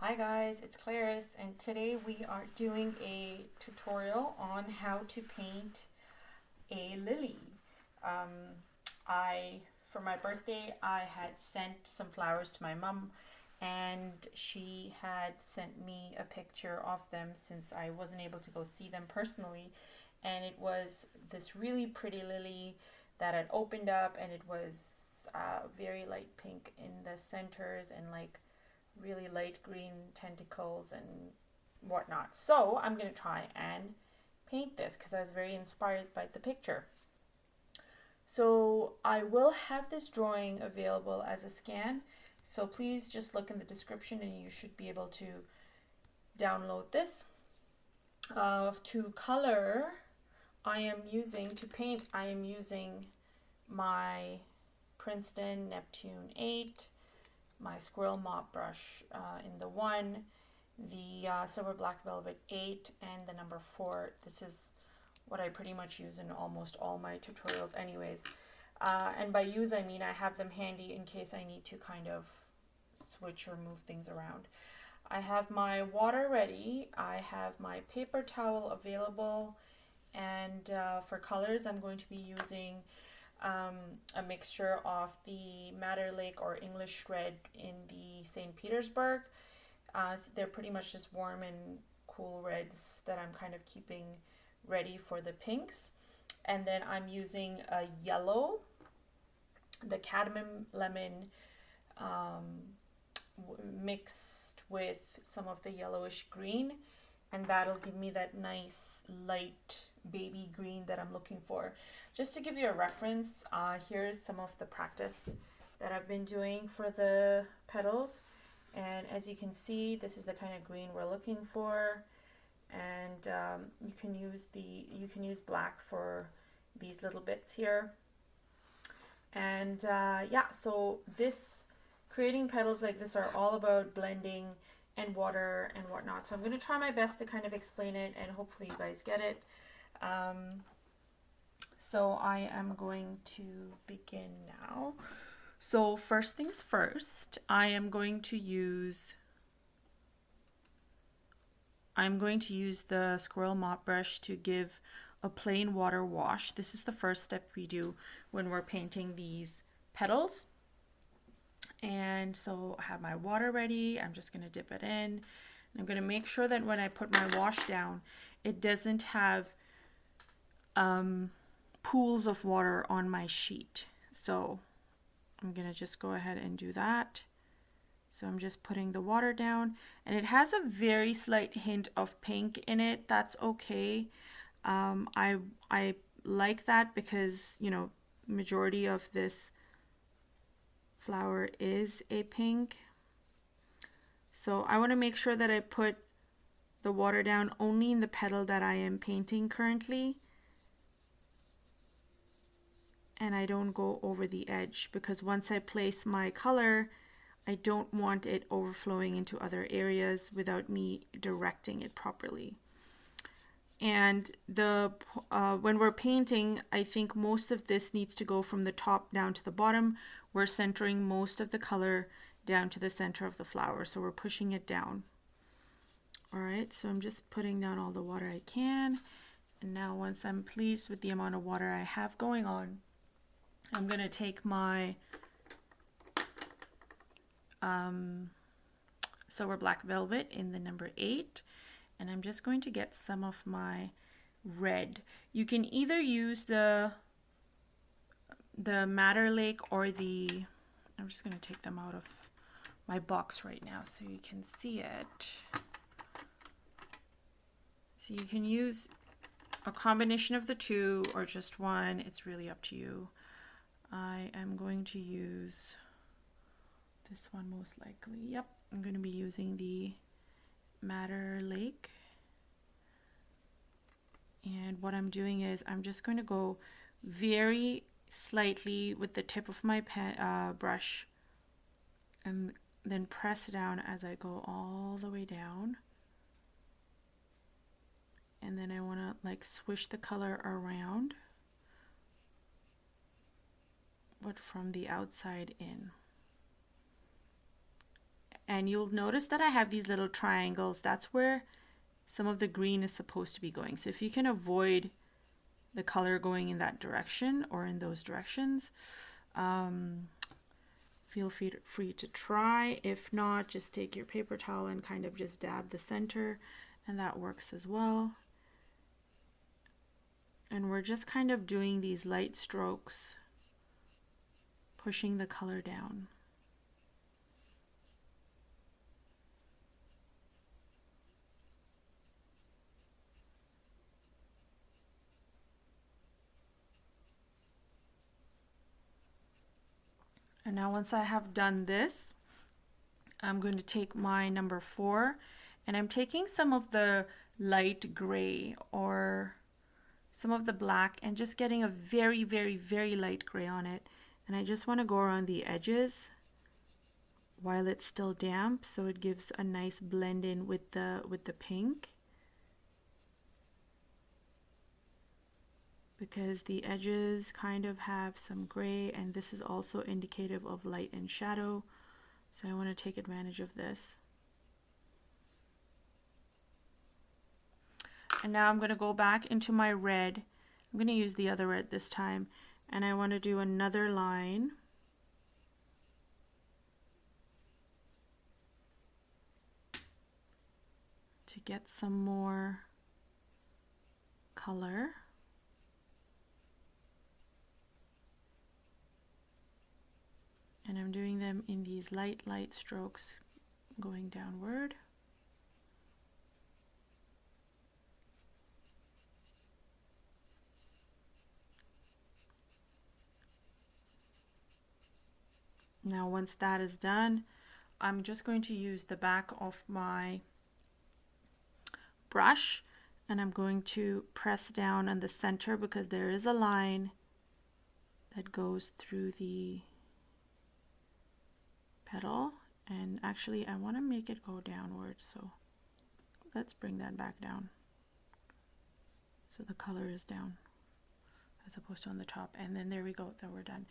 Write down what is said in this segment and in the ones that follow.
Hi guys, it's Clarice, and today we are doing a tutorial on how to paint a lily. Um, for my birthday, I had sent some flowers to my mom, and she had sent me a picture of them since I wasn't able to go see them personally. And it was this really pretty lily that had opened up, and it was very light pink in the centers and like really light green tentacles and whatnot. So I'm going to try and paint this because I was very inspired by the picture. So I will have this drawing available as a scan. So please just look in the description and you should be able to download this. To color, to paint, I am using my Princeton Neptune 8, my Squirrel Mop brush in the 1, the Silver Black Velvet 8, and the number 4. This is what I pretty much use in almost all my tutorials anyways. And by use, I mean I have them handy in case I need to kind of switch or move things around. I have my water ready. I have my paper towel available. And for colors, I'm going to be using a mixture of the Madder Lake or English red in the St. Petersburg. So they're pretty much just warm and cool reds that I'm kind of keeping ready for the pinks. And then I'm using a yellow, the cadmium lemon mixed with some of the yellowish green, and that'll give me that nice light baby green that I'm looking for. Just to give you a reference, here's some of the practice that I've been doing for the petals, and as you can see, this is the kind of green we're looking for. And you can use black for these little bits here. And yeah, so creating petals like this are all about blending and water and whatnot. So I'm going to try my best to kind of explain it, and hopefully you guys get it. So I am going to begin now. So first things first, I'm going to use the Squirrel Mop brush to give a plain water wash. This is the first step we do when we're painting these petals. And so I have my water ready. I'm just going to dip it in. I'm going to make sure that when I put my wash down, it doesn't have pools of water on my sheet. So I'm going to just go ahead and do that. So I'm just putting the water down, and it has a very slight hint of pink in it. That's okay. I like that because, you know, majority of this flower is a pink. So I want to make sure that I put the water down only in the petal that I am painting currently, and I don't go over the edge, because once I place my color, I don't want it overflowing into other areas without me directing it properly. And when we're painting, I think most of this needs to go from the top down to the bottom. We're centering most of the color down to the center of the flower, so we're pushing it down. All right, so I'm just putting down all the water I can. And now once I'm pleased with the amount of water I have going on, I'm going to take my Silver Black Velvet in the number 8, and I'm just going to get some of my red. You can either use the Madder Lake or I'm just going to take them out of my box right now so you can see it. So you can use a combination of the two or just one. It's really up to you. I am going to use this one most likely. Yep, I'm going to be using the Madder Lake. And what I'm doing is I'm just going to go very slightly with the tip of my brush, and then press down as I go all the way down. And then I want to like swish the color around, but from the outside in. And you'll notice that I have these little triangles. That's where some of the green is supposed to be going. So if you can avoid the color going in that direction or in those directions, feel free to try. If not, just take your paper towel and kind of just dab the center, and that works as well. And we're just kind of doing these light strokes, pushing the color down. And now once I have done this, I'm going to take my number 4, and I'm taking some of the light gray or some of the black and just getting a very, very, very light gray on it. And I just want to go around the edges while it's still damp, so it gives a nice blend in with the pink. Because the edges kind of have some gray, and this is also indicative of light and shadow, so I want to take advantage of this. And now I'm going to go back into my red. I'm going to use the other red this time, and I want to do another line. To get some more color. And I'm doing them in these light strokes going downward. Now once that is done, I'm just going to use the back of my brush, and I'm going to press down on the center because there is a line that goes through the petal, and actually I want to make it go downwards, so let's bring that back down so the color is down as opposed to on the top. And then there we go, then we're done.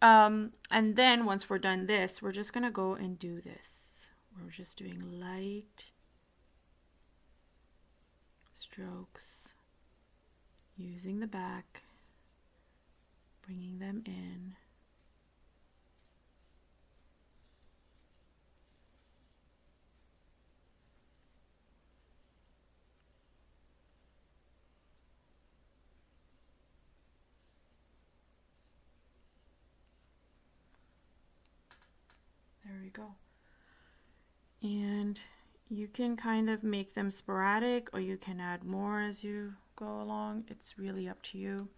And then once we're done this, we're just gonna go and do this. We're just doing light strokes using the back, bringing them in. There we go. And you can kind of make them sporadic, or you can add more as you go along. It's really up to you.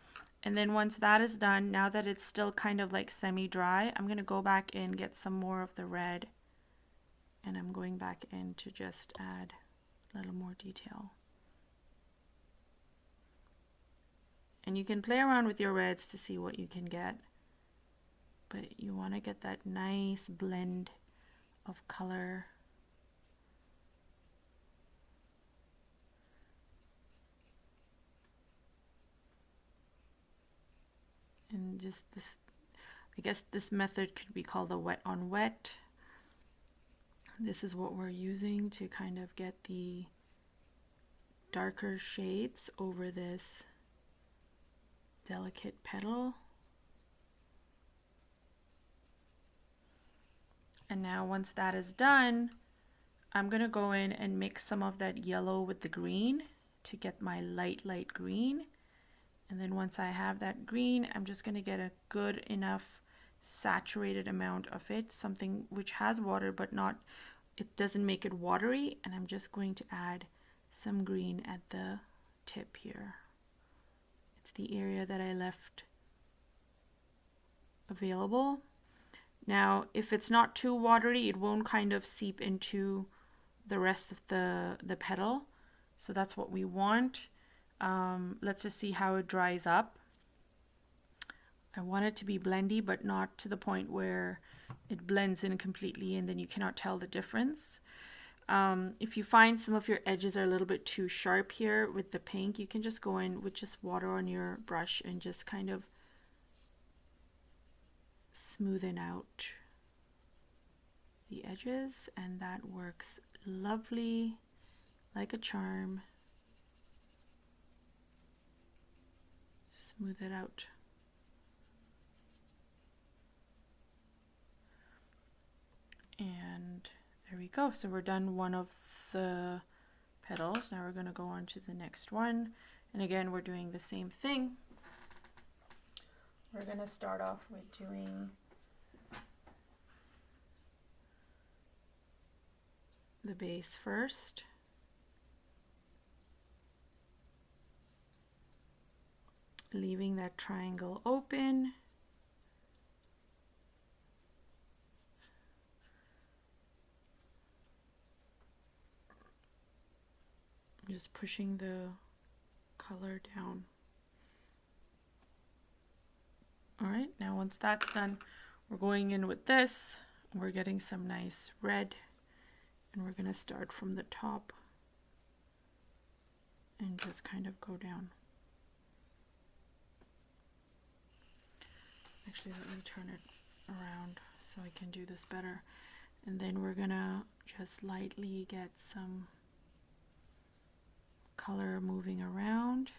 And then once that is done, now that it's still kind of like semi-dry, I'm going to go back in, get some more of the red, and I'm going back in to just add a little more detail. And you can play around with your reds to see what you can get, but you want to get that nice blend of color. And just this, I guess this method could be called a wet on wet. This is what we're using to kind of get the darker shades over this delicate petal. And now once that is done, I'm going to go in and mix some of that yellow with the green to get my light green. And then once I have that green, I'm just going to get a good enough saturated amount of it, something which has water but not, it doesn't make it watery. And I'm just going to add some green at the tip here. It's the area that I left available. Now, if it's not too watery, it won't kind of seep into the rest of the petal. So that's what we want. Let's just see how it dries up. I want it to be blendy, but not to the point where it blends in completely and then you cannot tell the difference. If you find some of your edges are a little bit too sharp here with the pink, you can just go in with just water on your brush and just kind of smoothen out. the edges, and that works lovely, like a charm. Smooth it out. And there we go. So we're done one of the petals. Now we're going to go on to the next one. And again, we're doing the same thing. We're going to start off with doing the base first. Leaving that triangle open. Just pushing the color down. All right, now once that's done, we're going in with this. We're getting some nice red, and we're going to start from the top and just kind of go down. Actually, let me turn it around so I can do this better. And then we're going to just lightly get some color moving around.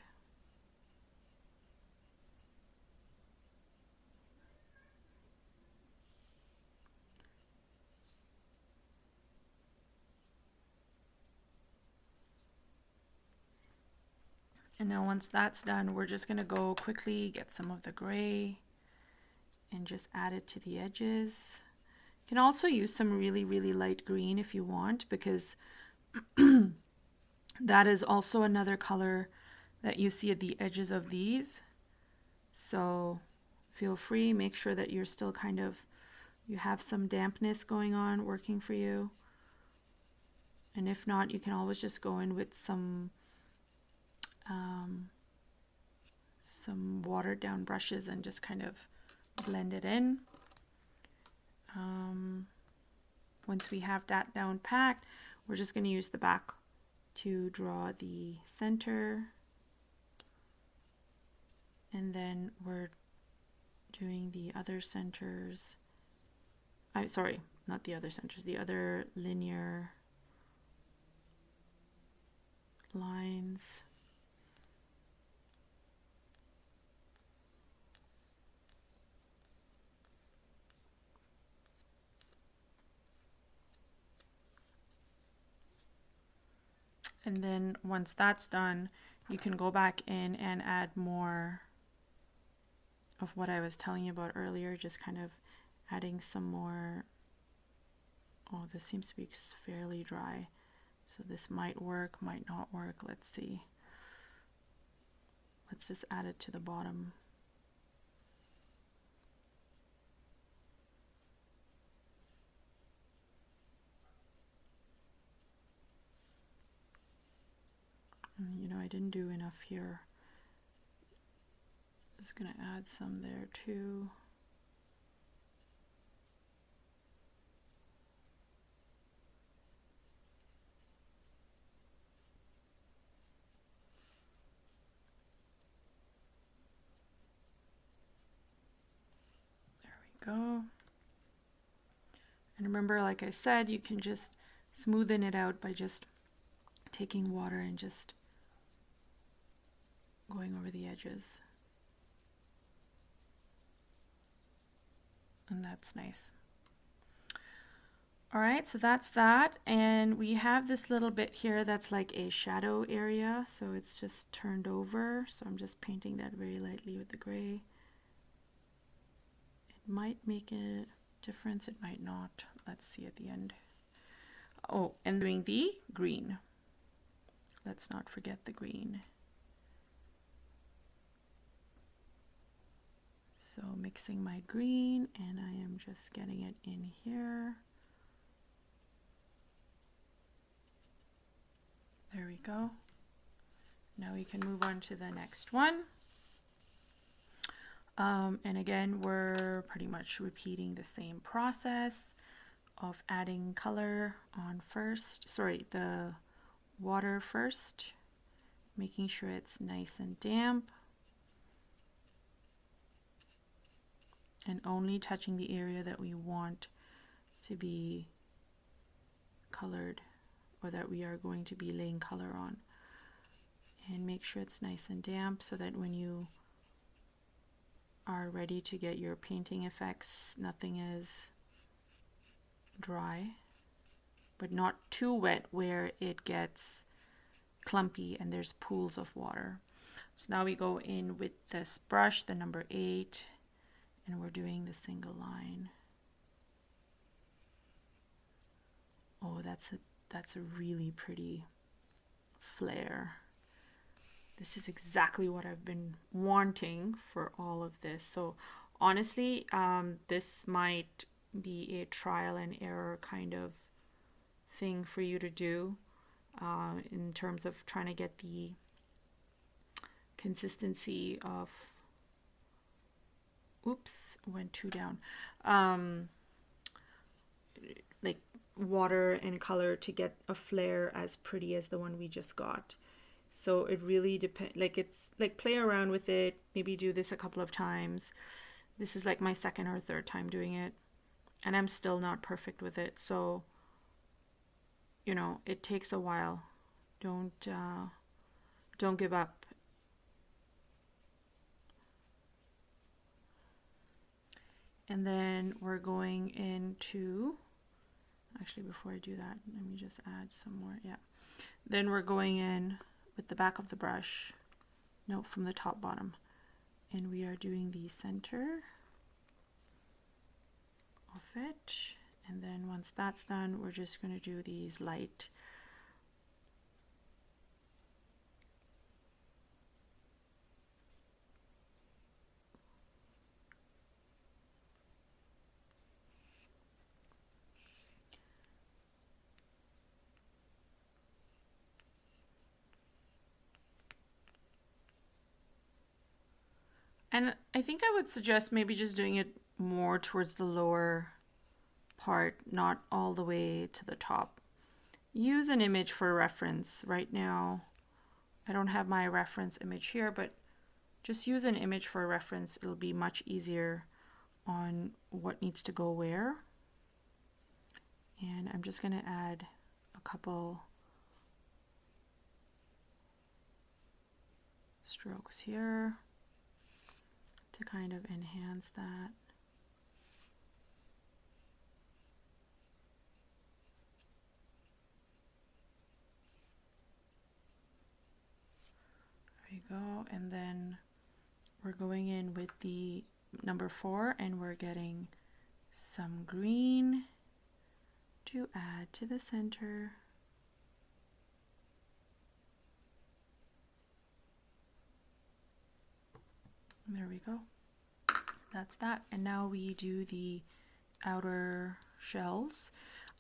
And now once that's done, we're just going to go quickly get some of the gray and just add it to the edges. You can also use some really, really light green if you want, because that is also another color that you see at the edges of these. So feel free, make sure that you're still kind of, you have some dampness going on working for you. And if not, you can always just go in with some watered down brushes and just kind of blend it in. Once we have that down packed, we're just going to use the back to draw the center. And then we're doing the other centers. Sorry, not the other centers, the other linear lines. And then once that's done, you can go back in and add more of what I was telling you about earlier, just kind of adding some more. Oh, this seems to be fairly dry. So this might work, might not work. Let's see. Let's just add it to the bottom. You know, I didn't do enough here. Just gonna add some there too. There we go. And remember, like I said, you can just smoothen it out by just taking water and just going over the edges. And that's nice. All right, so that's that. And we have this little bit here that's like a shadow area. So it's just turned over. So I'm just painting that very lightly with the gray. It might make a difference, it might not. Let's see at the end. Oh, and doing the green. Let's not forget the green. So mixing my green, and I am just getting it in here. There we go. Now we can move on to the next one. And again, we're pretty much repeating the same process of adding color on first. Sorry, the water first, making sure it's nice and damp. And only touching the area that we want to be colored, or that we are going to be laying color on. And make sure it's nice and damp so that when you are ready to get your painting effects, nothing is dry, but not too wet where it gets clumpy and there's pools of water. So now we go in with this brush, the number 8, and we're doing the single line. Oh, that's a really pretty flare. This is exactly what I've been wanting for all of this. So honestly, this might be a trial and error kind of thing for you to do in terms of trying to get the consistency of, oops, went 2 down, like water and color to get a flare as pretty as the one we just got. So it really depends, like it's like play around with it, maybe do this a couple of times. This is like my second or third time doing it, and I'm still not perfect with it. So, you know, it takes a while. Don't give up. And then we're going into, actually before I do that, let me just add some more. Yeah. Then we're going in with the back of the brush, no, from the top bottom, and we are doing the center of it. And then once that's done, we're just going to do these light and I think I would suggest maybe just doing it more towards the lower part, not all the way to the top. Use an image for reference. Right now, I don't have my reference image here, but just use an image for reference. It'll be much easier on what needs to go where. And I'm just going to add a couple strokes here to kind of enhance that. There you go. And then we're going in with the number 4, and we're getting some green to add to the center. There we go. That's that. And now we do the outer shells.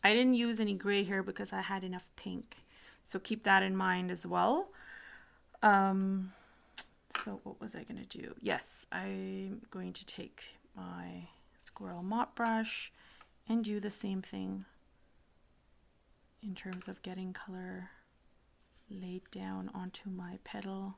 I didn't use any gray here because I had enough pink, so keep that in mind as well. So what was I going to do? Yes, I'm going to take my Squirrel Mop brush and do the same thing in terms of getting color laid down onto my petal.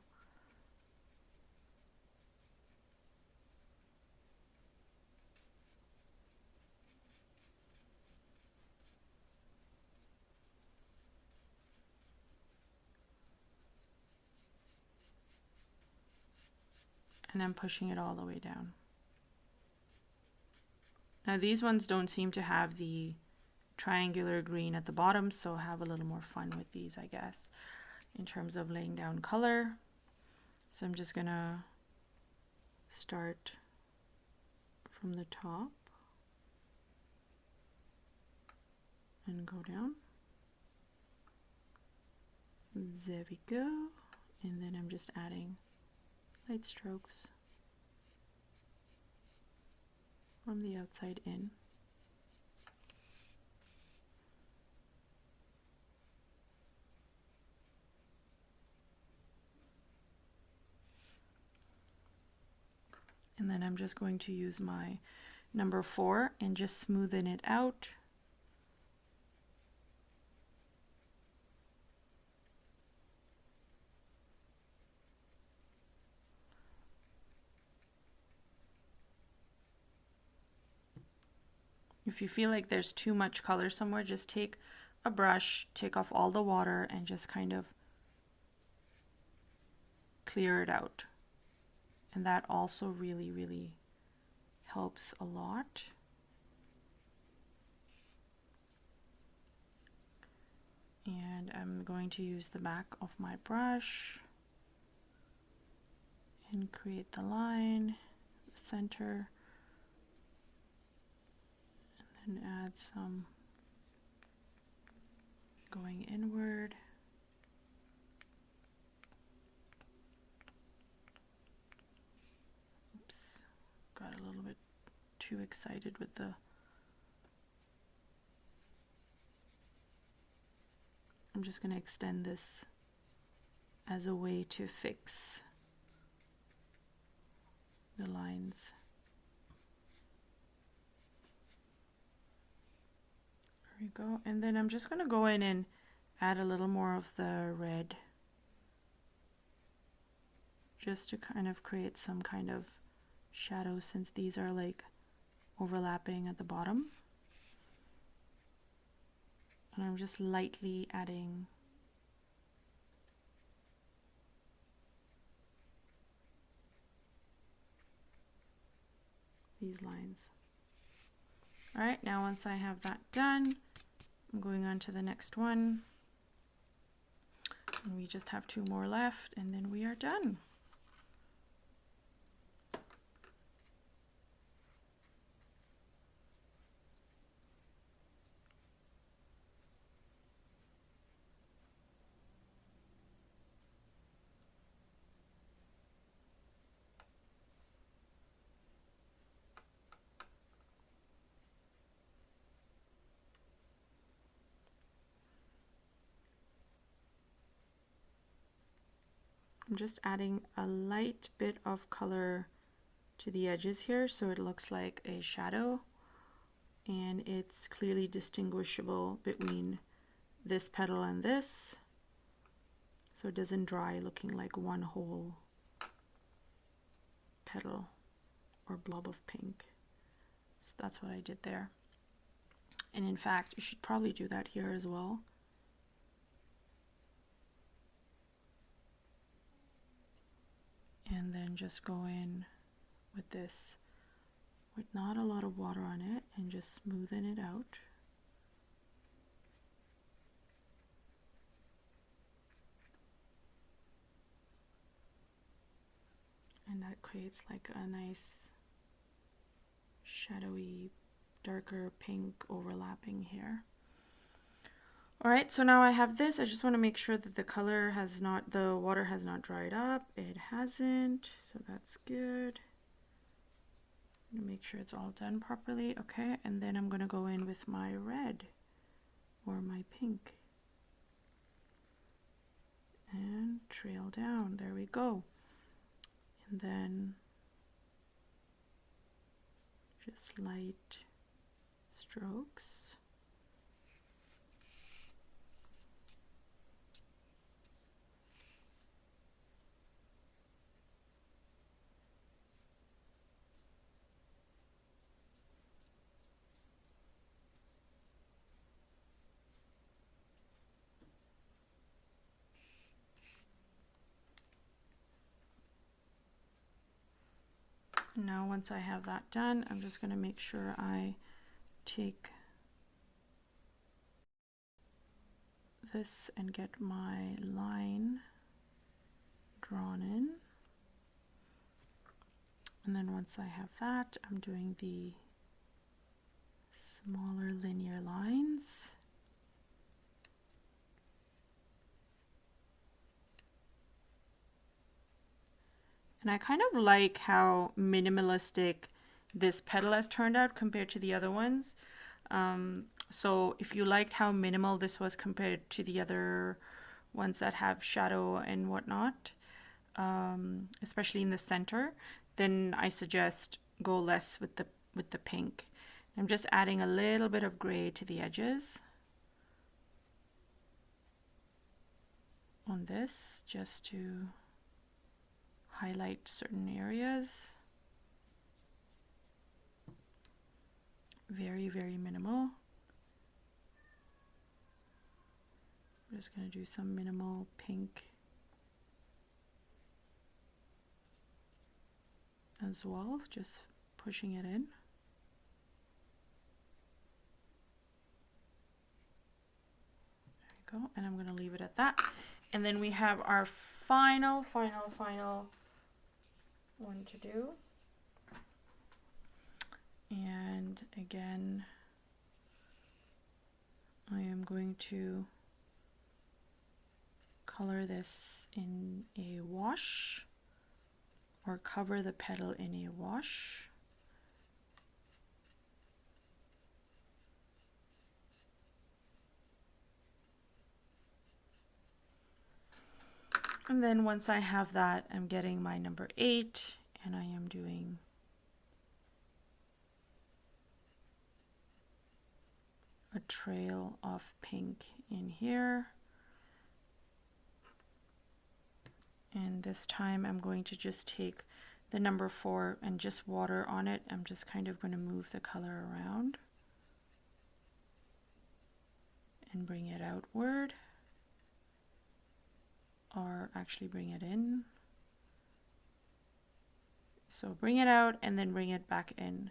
And I'm pushing it all the way down. Now these ones don't seem to have the triangular green at the bottom, so have a little more fun with these, I guess, in terms of laying down color. So I'm just gonna start from the top and go down. There we go. And then I'm just adding light strokes from the outside in. And then I'm just going to use my number 4 and just smoothen it out. If you feel like there's too much color somewhere, just take a brush, take off all the water, and just kind of clear it out. And that also really, really helps a lot. And I'm going to use the back of my brush and create the line, the center, and then add some going inward. Oops, got a little bit too excited with the... I'm just going to extend this as a way to fix the lines. There we go. And then I'm just going to go in and add a little more of the red, just to kind of create some kind of shadow, since these are like overlapping at the bottom. And I'm just lightly adding these lines. All right, now once I have that done, I'm going on to the next one. And we just have 2 more left, and then we are done. I'm just adding a light bit of color to the edges here so it looks like a shadow, and it's clearly distinguishable between this petal and this, so it doesn't dry looking like one whole petal or blob of pink. So that's what I did there. And in fact, you should probably do that here as well. And then just go in with this with not a lot of water on it and just smoothen it out. And that creates like a nice shadowy, darker pink overlapping here. All right, so now I have this. I just want to make sure that the water has not dried up. It hasn't, so that's good. I'm gonna make sure it's all done properly. Okay, and then I'm gonna go in with my red or my pink and trail down. There we go. And then just light strokes. Now once I have that done, I'm just going to make sure I take this and get my line drawn in. And then once I have that, I'm doing the smaller linear lines. And I kind of like how minimalistic this petal has turned out compared to the other ones. So if you liked how minimal this was compared to the other ones that have shadow and whatnot, especially in the center, then I suggest go less with the pink. I'm just adding a little bit of gray to the edges on this, just to highlight certain areas. Very, very minimal. I'm just going to do some minimal pink as well, just pushing it in. There we go, and I'm going to leave it at that. And then we have our final one to do. And again, I am going to color this in a wash, or cover the petal in a wash. And then once I have that, I'm getting my number 8, and I am doing a trail of pink in here. And this time I'm going to just take the number 4 and just water on it. I'm just kind of going to move the color around and bring it outward, or actually bring it in. So bring it out and then bring it back in,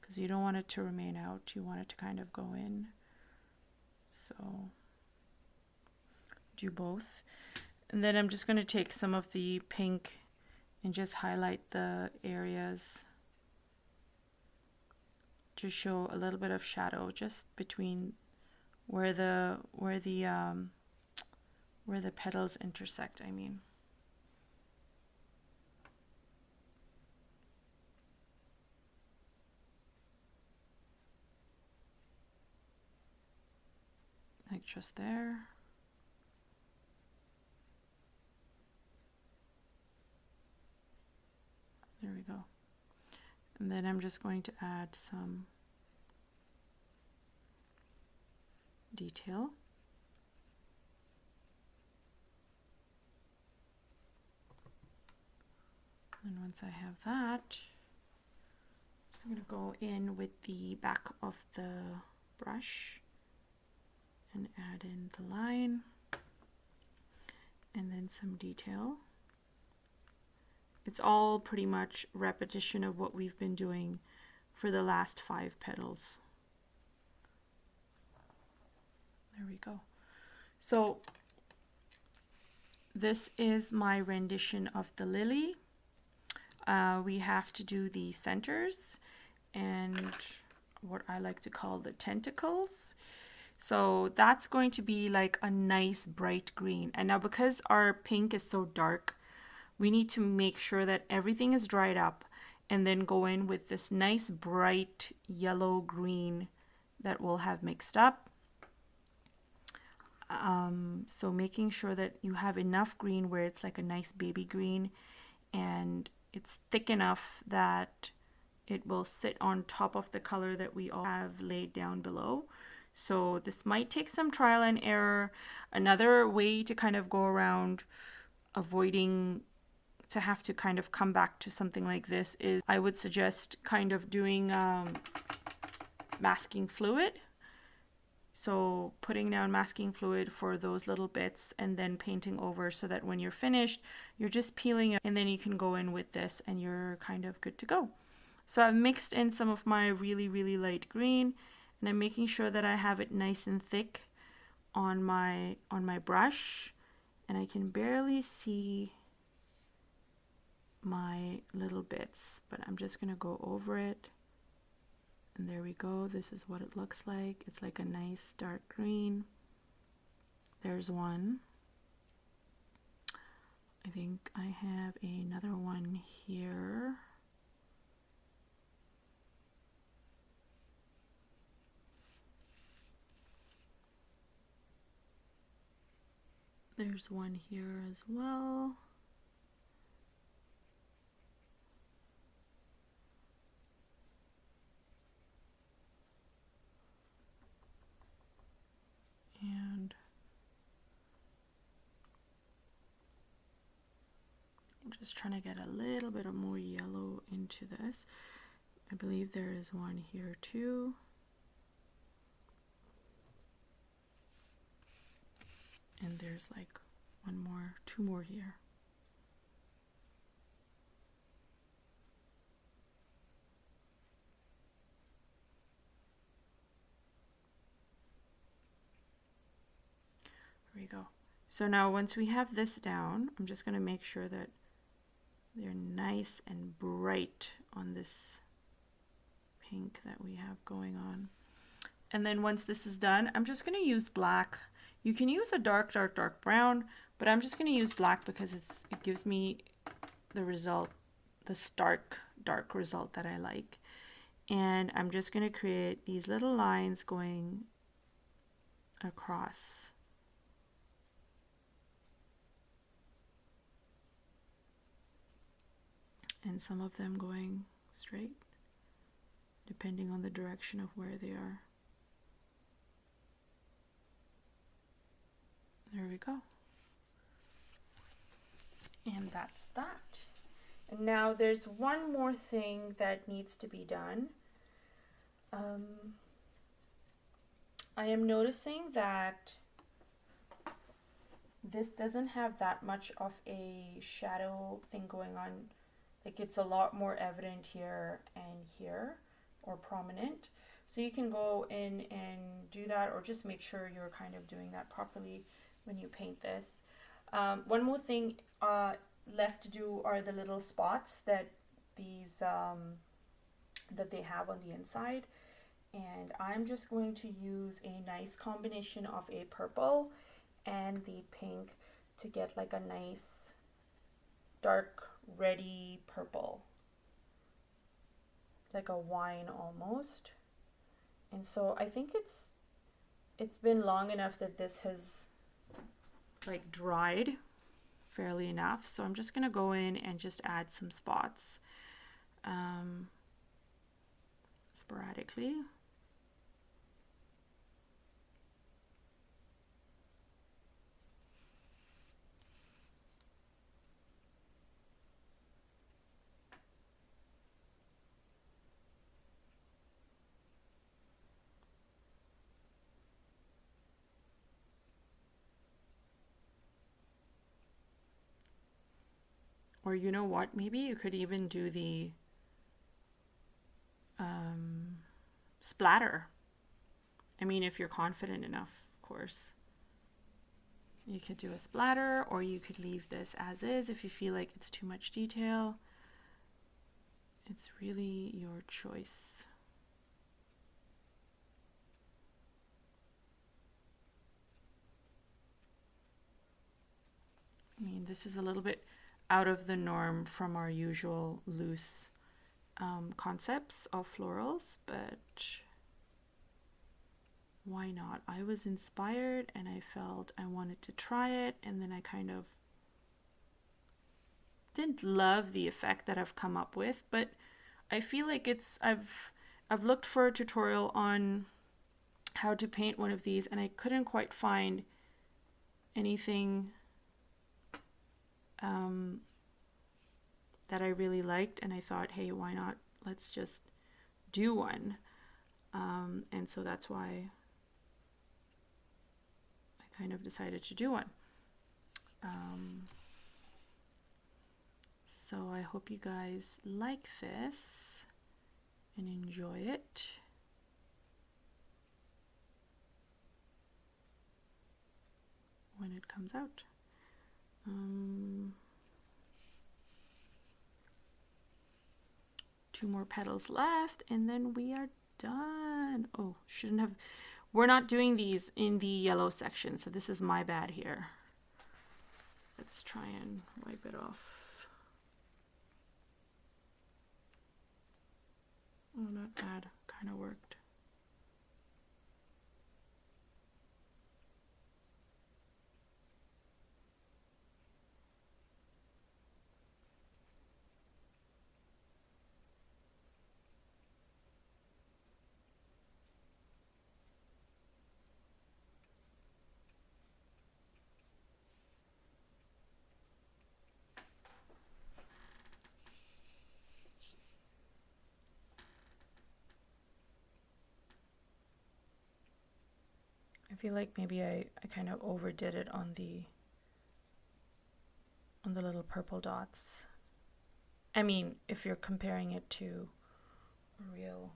because you don't want it to remain out, you want it to kind of go in. So do both. And then I'm just going to take some of the pink and just highlight the areas to show a little bit of shadow just between where the petals intersect, I mean. Like just there. There we go. And then I'm just going to add some detail. And once I have that, I'm just going to go in with the back of the brush and add in the line and then some detail. It's all pretty much repetition of what we've been doing for the last 5 petals. There we go. So this is my rendition of the lily. We have to do the centers and what I like to call the tentacles. So that's going to be like a nice bright green. And now because our pink is so dark, we need to make sure that everything is dried up and then go in with this nice bright yellow green that we'll have mixed up. So making sure that you have enough green where it's like a nice baby green and it's thick enough that it will sit on top of the color that we all have laid down below. So this might take some trial and error. Another way to kind of go around avoiding to have to kind of come back to something like this is I would suggest kind of doing masking fluid. So putting down masking fluid for those little bits and then painting over so that when you're finished, you're just peeling it and then you can go in with this and you're kind of good to go. So I've mixed in some of my really light green and I'm making sure that I have it nice and thick on my brush, and I can barely see my little bits, but I'm just gonna go over it, and there we go. This is what it looks like. It's like a nice dark green. There's one. I think I have another one here. There's one here as well. And I'm just trying to get a little bit of more yellow into this. I believe there is one here too. And there's like one more, two more here. There we go. So now once we have this down, I'm just going to make sure that they're nice and bright on this pink that we have going on. And then once this is done, I'm just going to use black. You can use a dark, dark, dark brown, but I'm just going to use black because it gives me the result, the stark, dark result that I like. And I'm just going to create these little lines going across. And some of them going straight, depending on the direction of where they are. There we go. And that's that. And now there's one more thing that needs to be done. I am noticing that this doesn't have that much of a shadow thing going on. Like it's a lot more evident here and here, or prominent. So you can go in and do that, or just make sure you're kind of doing that properly when you paint this. One more thing left to do are the little spots that these that they have on the inside, and I'm just going to use a nice combination of a purple and the pink to get like a nice dark reddy purple, like a wine almost. And so I think it's been long enough that this has like dried fairly enough, so I'm just gonna go in and just add some spots sporadically. Or you know what, maybe you could even do the splatter. I mean, if you're confident enough, of course. You could do a splatter, or you could leave this as is if you feel like it's too much detail. It's really your choice. I mean, this is a little bit out of the norm from our usual loose concepts of florals, but why not? I was inspired and I felt I wanted to try it, and then I kind of didn't love the effect that I've come up with, but I feel like I've looked for a tutorial on how to paint one of these, and I couldn't quite find anything that I really liked, and I thought, hey, why not? Let's just do one. And so that's why I kind of decided to do one. So I hope you guys like this and enjoy it. When it comes out. Two more petals left, and then we are done. Oh, shouldn't have. We're not doing these in the yellow section, so this is my bad here. Let's try and wipe it off. Oh, not bad. Kind of worked. feel like maybe I kind of overdid it on the little purple dots. I mean, if you're comparing it to a real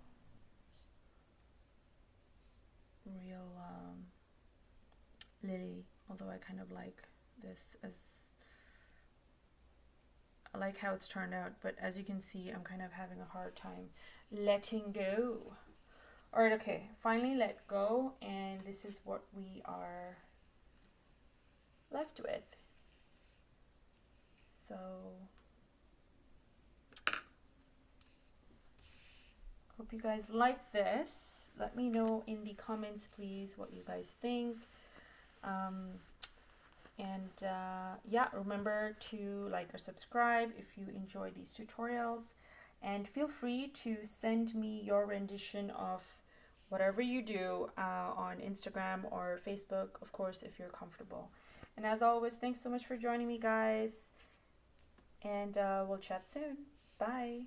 lily, although I kind of like this as I like how it's turned out, but as you can see, I'm kind of having a hard time letting go. All right, okay, finally let go, and this is what we are left with. So hope you guys like this. Let me know in the comments, please, what you guys think. Yeah, remember to like or subscribe if you enjoy these tutorials, and feel free to send me your rendition of whatever you do on Instagram or Facebook, of course, if you're comfortable. And as always, thanks so much for joining me, guys, and we'll chat soon. Bye.